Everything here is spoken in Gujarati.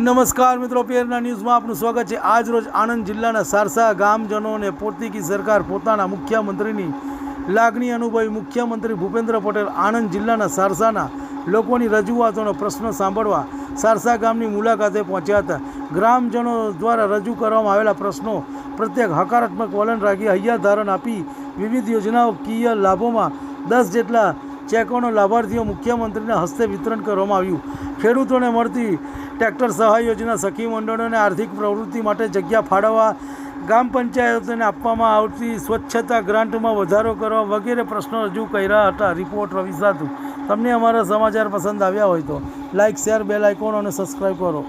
નમસ્કાર મિત્રો, પેરના ન્યૂઝમાં આપનું સ્વાગત છે। આજ રોજ આણંદ જિલ્લાના સારસા ગામજનોને પોર્તુગીઝ સરકાર પોતાના મુખ્યમંત્રીની લાગણી અનુભવી મુખ્યમંત્રી ભૂપેન્દ્ર પટેલ આણંદ જિલ્લાના સારસાના લોકોની રજૂઆતોનો પ્રશ્ન સાંભળવા સારસા ગામની મુલાકાતે પહોંચ્યા હતા। ગ્રામજનો દ્વારા રજૂ કરવામાં આવેલા પ્રશ્નો પ્રત્યેક હકારાત્મક વલણ રાખી હૈયાધારણ આપી વિવિધ યોજનાકીય લાભોમાં 10 જેટલા ચેકોનો લાભાર્થીઓ મુખ્યમંત્રીના હસ્તે વિતરણ કરવામાં આવ્યું। ખેડૂતોને મળતી ટ્રેક્ટર સહાય યોજના, સખી મંડળોને આર્થિક પ્રવૃત્તિ માટે જગ્યા ફાળવવા, ગ્રામ પંચાયતોને આપવામાં આવતી સ્વચ્છતા ગ્રાન્ટમાં વધારો કરવા વગેરે પ્રશ્નો રજૂ કર્યા હતા। રિપોર્ટ રવિ સાધુ। તમને અમારા સમાચાર પસંદ આવ્યા હોય તો લાઇક, શેર, બેલ આઇકોન અને સબસ્ક્રાઈબ કરો।